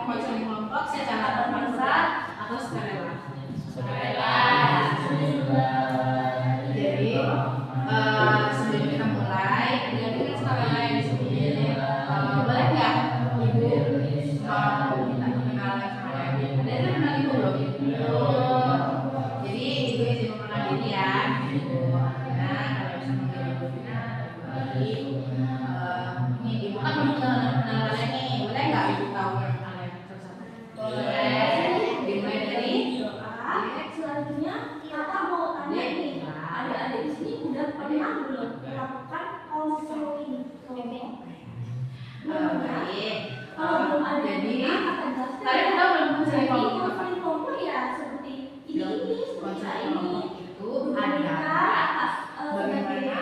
mewakili kelompok secara terpaksa atau sukarela. Jadi sebelum kita mulai, jadi sukarela yang di sini boleh nggak ibu mau minta perkenalan sama Ibu? Ada yang kenal ibu belum? Jadi ibu izin memperkenalkan diri ya. Nah, kalau bisa manggil ibu Vina, ini ibu kan belum kenal kalian nih. Boleh nggak ibu tahu nama kalian satu-satu? Boleh. Dimulai dari selanjutnya kakak mau tanya nih, adik-adik di sini udah pernah belum melakukan konseling kelompok? Baik. Kalau belum ada, Jadi akan jelaskan. kalian tahu belum konseling kelompok? Konseling kelompok ya seperti ini, Konseling kelompok itu ada bagaimana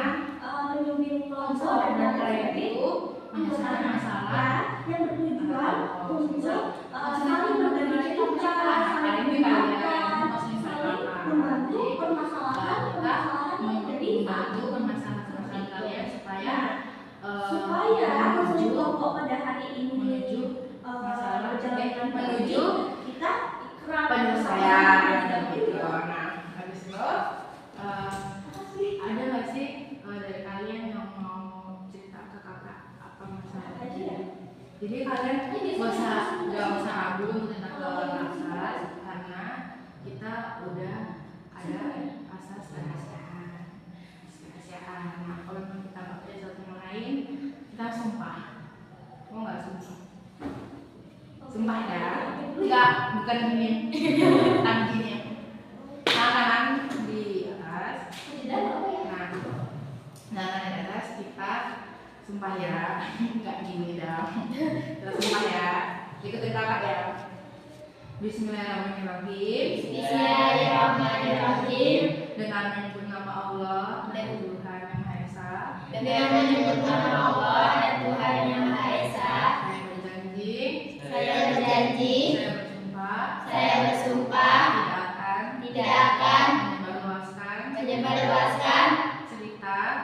membimbing kelompok kelompok dan kalian itu menyelesaikan masalah yang bertujuan untuk saling berbagi cerita, saling membantu permasalahan yang terjadi permasalahan kalian supaya konseling kelompok pada hari ini menuju berjalan menuju kita penyelesaian gitu. Nah, habis itu ada nggak sih dari kalian yang mau cerita ke kakak apa masalahnya? Jadi kalian nggak usah ragu untuk cerita ke kakak karena kita udah ada asas kerahasiaan. Nah, kalau memang kita nggak percaya satu sama lain, kita sumpah. Mau nggak sumpah? Sumpah ya? Enggak, bukan gini. Tangan gini. Tangan di atas. Nah, di atas kita sumpah ya. Enggak gini dong. Kita sumpah ya. Ikutin kakak ya. Bismillahirrahmanirrahim. Bismillahirrahmanirrahim. Dengan menyebut nama Allah dan Tuhan yang Maha Esa. Dengan menyebut nama Allah dan Tuhan yang Maha Esa. Saya berjanji. Saya bersumpah. Tidak akan menyebarluaskan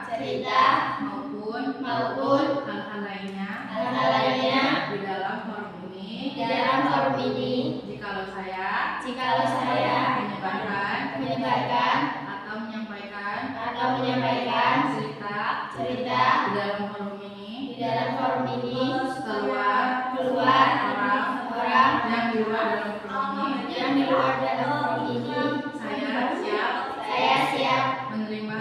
cerita maupun hal-hal lainnya di dalam forum ini. Jikalau saya menyebarkan atau menyampaikan cerita di dalam forum ini keluar orang yang di luar dalam forum ini, saya siap menerima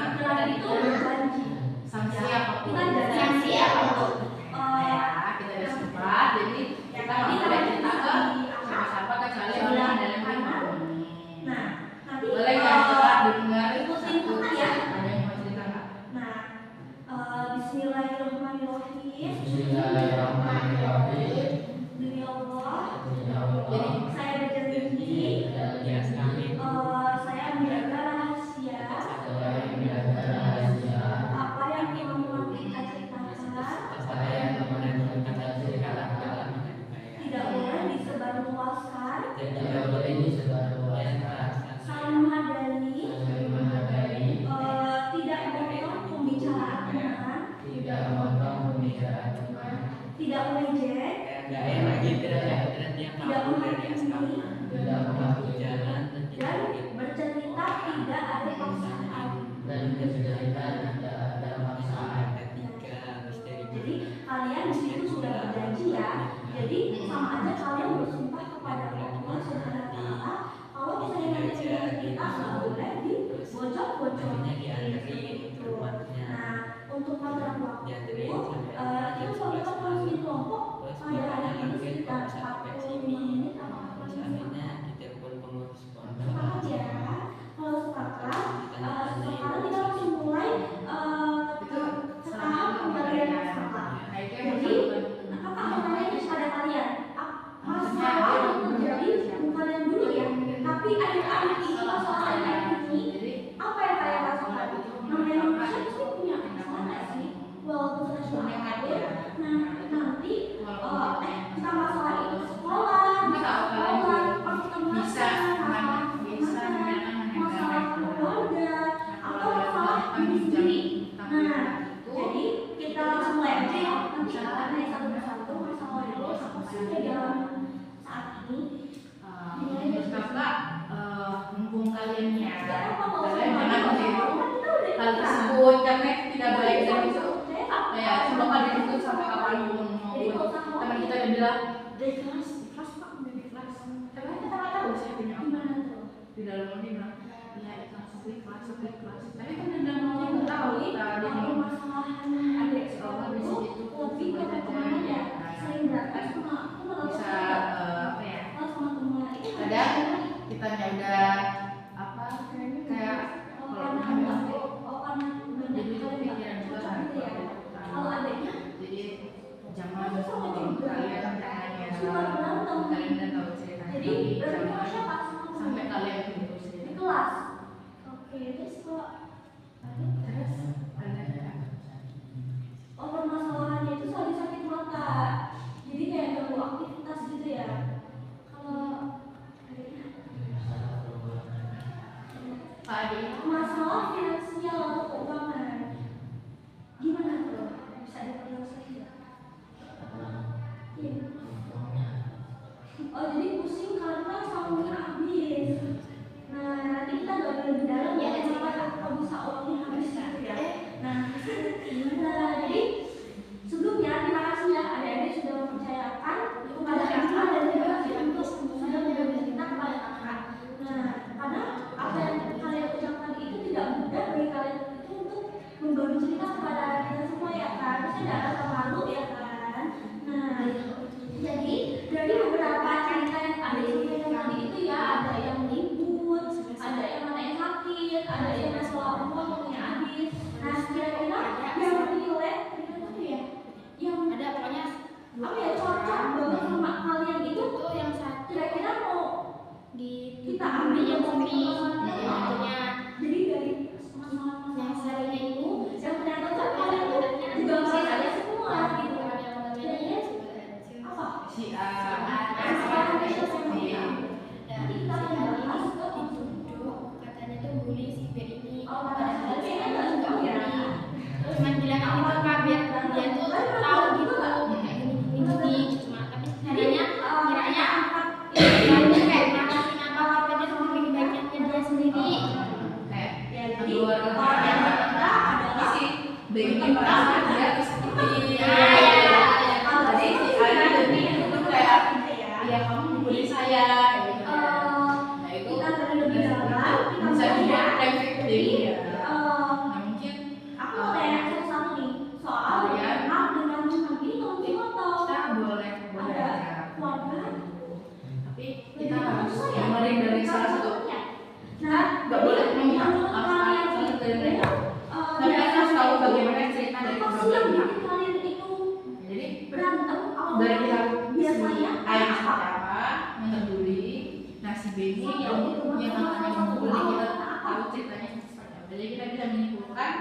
sanksi apapun. Kita udah sumpah, jadi kita nggak boleh cerita ke siapa-siapa kecuali orang dalam forum ini. Boleh nggak coba dengar satu? Ada yang mau cerita nggak? Bismillahirrahmanirrahim. Demi Allah, saya berjanji saya menjaga rahasia apa yang teman-teman kita ceritakan tidak boleh disebarluaskan, saling menghadiri, tidak memotong pembicaraan teman, tidak mengejek, tidak menghakimi, dan bercerita tidak ada paksaan. Jadi kalian di situ sudah berjanji ya. Jadi sama aja kalian bersumpah kepada Allah Subhanahu wa Ta'ala kalau misalnya nanti cerita nggak boleh dibocor-bocorkan seperti itu. Nah, untuk masalah waktu itu kalau kita konseling kelompok pada hari ini sekitar 45 menit atau 45 menit. Sepakat ya? Kalau sepakat, sekarang kita langsung mulai tahap pemberian masalah. Jadi, kakak mau tanya kepada kalian, masalah yang terjadi bukan yang dulu ya, tapi akhir-akhir ini, masalah akhir-akhir ini, apa yang kalian rasakan? Namanya manusia pasti punya masalah nggak sih? Walaupun sudah semangat ya. Nah, nanti kita masalah itu sekolah, masalah keluarga, atau masalah diri sendiri. Nah, jadi kita langsung mulai aja ya. Nanti kita tanya satu persatu masalah itu apa saja dalam saat ikhlas. Tapi kan udah mau tahu kita kalau jadi masalahan adik si Allah di itu situ lebih ke teman ya sering berantem sama bisa apa ya? sama teman itu Kadang kita udah apa kayak kalau karena jadi itu pikiran juga kan. kalau adiknya Jadi jangan kalian tanya suka berantem kalian udah tahu cerita jadi berarti sama siapa sama sampai temen kalian putus di sendiri. kelas oke terus kok Terus ada oh permasalahannya itu soal sakit mata jadi kayak ganggu aktivitas gitu ya kalau adiknya Pak Adi masalah finansial atau keuangan gimana tuh bisa diperjelaskan nggak? Iya. Oh jadi pusing karena uangnya habis. Nah nanti kita nggak boleh lebih dalam ya kenapa kok bisa uangnya habis gitu ya. Nah jadi sebelumnya terima kasih ya adik-adik sudah mempercayakan kepada kakak dan juga untuk sudah berbagi cerita kepada kakak. Nah karena apa yang kalian ucapkan itu tidak mudah bagi kalian itu untuk membagi cerita kepada kita semua ya kan. Pasti ada rasa malu ya kan. Nah jadi dari beberapa cerita yang ada sampaikan tadi itu ya ada yang ribut, ada yang matanya sakit, ada yang masalah uangnya habis. Nah kira-kira yang relate itu ya, yang Ada pokoknya apa ya cocok banget sama kalian itu yang satu kira-kira mau di kita ambil yang kopi satunya. satunya Jadi dari masalah-masalah yang satunya itu yang ternyata tuh kalian tuh juga masih ada semua gitu. Kira-kira apa? si A Nanti kita akan bahas ke dituduh katanya tuh bully si B ini Oh, padahal tapi si A kan itu nggak nggak ya. bully cuma bilang gitu kan biar dia tuh tahu gitu kayak gini cuma tapi caranya kiranya caranya kayak ngatasin apa dia sama baik-baiknya dia sendiri kayak ya jadi kedua orang yang kita adalah si B ini merasa dia tersakiti. Jadi si A ini itu kayak ya kamu membuli saya kayak gitu ya. Nah itu kita dari lebih dalam kita bisa juga belajar. refleks Jadi ya. Nah mungkin aku mau tanya satu-satu nih soal kenal dengan teman ini kalau kita tahu kita boleh ada keluarga tapi kita harus dengerin dari salah satu. nah Nggak boleh menurut memihak kalian salah satu dari itu mereka. Tapi kita harus tahu bagaimana cerita dari apa kedua sih yang belah bikin pihak. kalian itu Jadi berantem awal dari pihak biasanya si A yang seperti apa yang terbuli, nah si B ini yang namanya membuli kita tahu ceritanya seperti apa. Jadi kita bisa menyimpulkan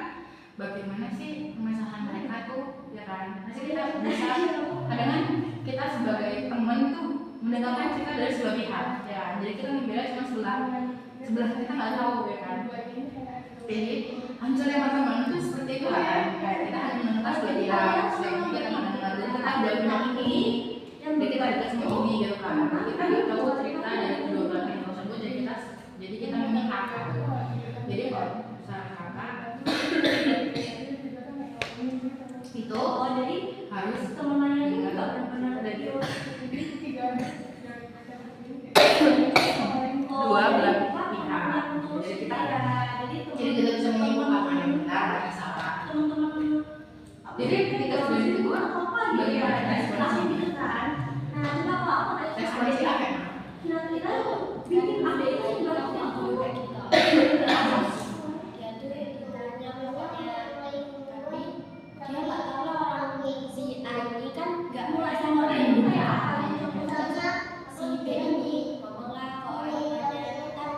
bagaimana sih permasalahan mereka tuh ya kan. Nanti kita bisa kadang kita sebagai teman itu mendengarkan cerita dari sebelah pihak ya kan. Jadi kita membela cuma sebelah kita nggak tahu ya kan. Jadi hancurnya teman itu seperti itu kan. Kayak kita hanya mendengar sebelah pihak, selain itu kita mendengar jadi kita udah punya ini. Jadi kita dekat sama ini gitu kan. Kita nggak tahu cerita dari kedua belah pihak tersebut jadi kita memihak. Jadi kalau misalnya kakak itu oh jadi harus temenannya itu nggak benar-benar dari dua belah pihak. Jadi kita kita bisa menyimpulkan mana yang benar mana yang salah. teman-teman Jadi ketika sudah itu dua bagaimana responsi ini? kan nah coba kalau aku tanya Responsi apa emang? kira-kira bikin ada itu juga aku dia tuh nanya pokoknya tapi dia nggak tahu lah orang si A ini kan nggak mulai sama itu kayak apa sama si B ini ngomong lah ke orang tuanya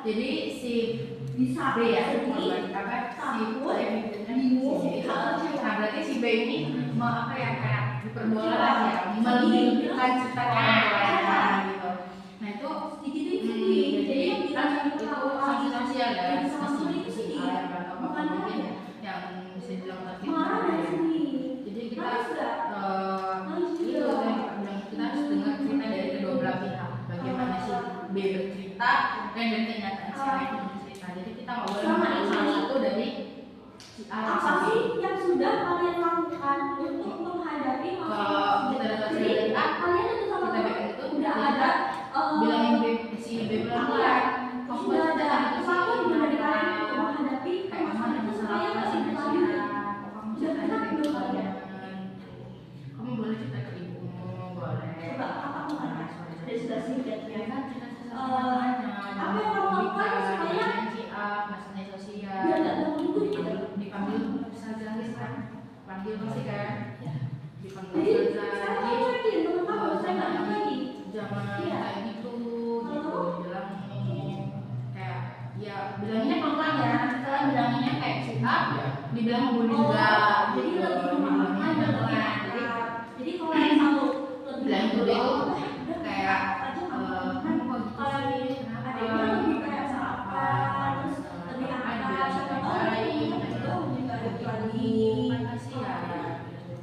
Jadi si bisa B ya, sedih, apa si takut, bingung, nah berarti si B ini mau apa ya, kayak diperbola lah ya, melebihkan cerita orang tuanya gitu. Nah itu sedikit itu sedih. Jadi kan itu sanksi sosial ya, sama itu si sedih. A atau apa Bukan mungkin apa. yang bisa dibilang sakit. Marah dan sedih. Jadi kita Nangis nggak? Nangis itu juga. yang kita bilang, kita harus dengar cerita dari kedua belah pihak. Bagaimana si B bercerita dan dari kenyataan si A itu bercerita. Jadi kita nggak boleh Sama mengambil salah ini. satu dari si A dan si Apa B. sih yang sudah kalian lakukan untuk menghadapi Kalau kita dapat Jadi, cerita A, kalian itu sama kita baik itu udah kita ada bilangin B, si B bilang apa ya, ya? kamu Sudah cerita ada itu sih apapun gimana dari kalian untuk menghadapi kayak mana ada masalah yang apa sih lebih Nasya? lanjut. Kamu cerita aja ke ibu kalian. Kamu boleh cerita ke ibu, boleh. Coba apa bukan? Dari sudah singkat Ya ya. kan cerita sesama Apa yang kamu lakukan supaya si A, maksudnya sosial. biar nggak terganggu gitu? Dipanggil ustazah lagi kan? Panggil pasti kan? Dipanggil Jadi ustazah saya lagi. mau yakin teman-teman saya nggak mau lagi. Jangan Iya. kayak gitu bilang kayak ya bilanginnya pelan-pelan ya, setelah bilanginnya kayak si A dibilang membuli juga Jadi gitu. lebih memaafkan dan lebih Pelan-pelan. Jadi akrab. Jadi kalau yang satu lebih bilang dulu itu kayak aja kamu kok gitu kalau sih, yang kenapa adiknya lebih kayak apa apa, terus lebih akrab, dibilang siapa tahu baik adiknya juga lebih baik lagi. kasih ya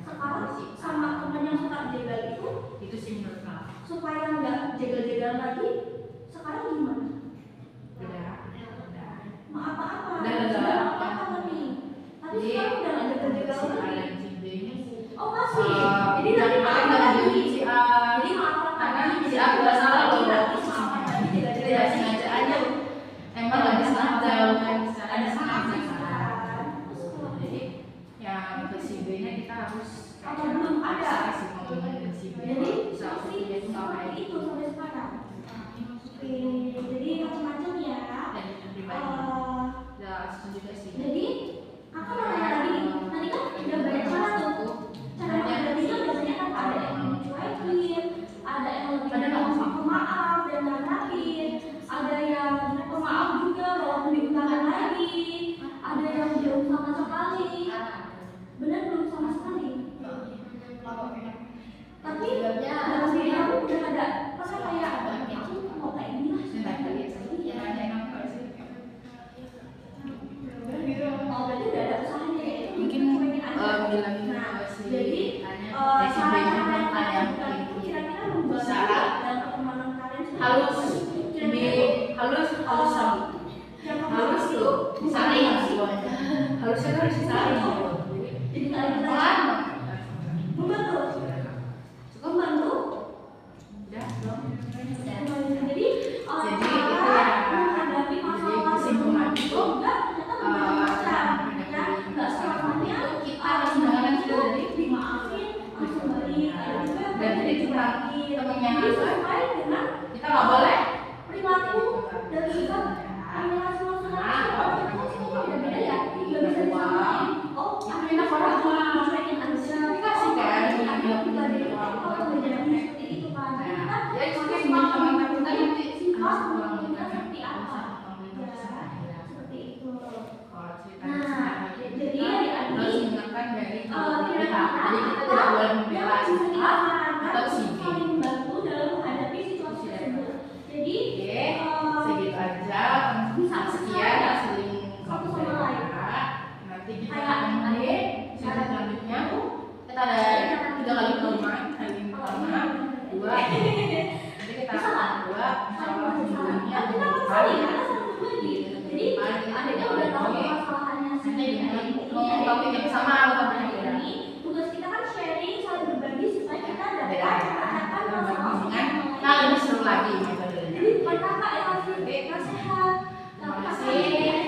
Sekarang sama teman yang suka jegal itu sih menurut aku supaya nggak jegal-jegal lagi, sekarang gimana? udah Maaf apa? Udah, Sudah apa nih? Tapi jadi sekarang udah nggak jegal-jegal si A lagi. dan si B ini Oh masih. Jadi jangan nanti maafkan kalian lagi. jadi si A Jadi maafkan karena lagi. si A nggak salah loh, Nanti maafkan lagi tidak jegal-jegal. sengaja aja, emang nggak disengaja, bukan secara Ada sengaja sengaja kan. kan? Terus kalau Jadi yang ke si B nya kita harus Atau belum ada. kasih ngomongin si B. jadi Salah masih satunya itu apa seperti ya? itu sampai sekarang. Oke, jadi macam-macam ya. Dan itu pribadi. Eh, Ya, setuju juga sih. jadi aku mau nanya lagi nih. Tadi kan udah banyak cara tuh. Cara menghadapinya biasanya kan ada yang mencuekin, ada yang lebih gampang pemaaf dan ngadapin, ada yang pemaaf juga walaupun diutarakan lagi, ada yang belum sama sekali. Benar belum sama sekali. Tapi dalam diri aku udah ada rasa kayak aku mau kayak gini lah. Yang tadi Iya. ada yang apa sih? Oh, berarti udah ada usahanya ya. Itu Mungkin cuekin aja. bilangin Nah, ke si jadi A-nya, si B nya cara tentang yang kalian itu kira-kira membantu usaha dalam pertemanan kalian sendiri. halus, Kira-kira halus sama yang kamu halus itu tuh disaring bukan semuanya. Halusnya tuh harus disaring. jadi nggak ada Pelan. membantu membantu Udah belum? jadi Jadi cara itu ya. menghadapi masalah Jadi kesimpulan itu, juga ternyata bermacam-macam ya nggak selamanya kita harus mendengarkan itu juga dari dimaafin langsung balik ada juga yang dan jadi cuma dicuekin. temennya Jadi sesuai dengan kita nggak boleh perilaku dan juga masing-masing orang itu beda-beda ya nggak bisa disamain. Oh enak orang tua. cuekin aja Kasih kan, ada juga deh kalau menjadi seperti itu kan ya kita mungkin harus teman-teman kita mengetahui nanti sifat harus orang pulang kita seperti apa ya seperti itu. kalau cerita Nah, jadi adik-adik, harus mendengarkan dari kedua belah kira-kira pihak. Jadi kita tidak boleh yang membela bisa si A dilakukan atau si B. saling membantu dalam menghadapi situasi tersebut. Jadi Oke, segitu aja. bisa Sekian saling satu sama lain. Nanti kita Kayak akan tadi, cerita selanjutnya. Kita ada 3 kali pertemuan, kali pertama, 2. Nanti kita akan 2. Insyaallah minggunya Tapi kan minggu kali depan. ada satu lagi. Jadi adiknya udah tahu permasalahannya Nanti sendiri. dengan Ini topik yang sama atau Nah, berbeda. ini tugas kita kan sharing, saling berbagi supaya kita dapat Beda ya. memecahkan masalah Nah, lebih seru lagi metodenya. Jadi bukan kakak yang harus nasihat, Terima kakak kasih.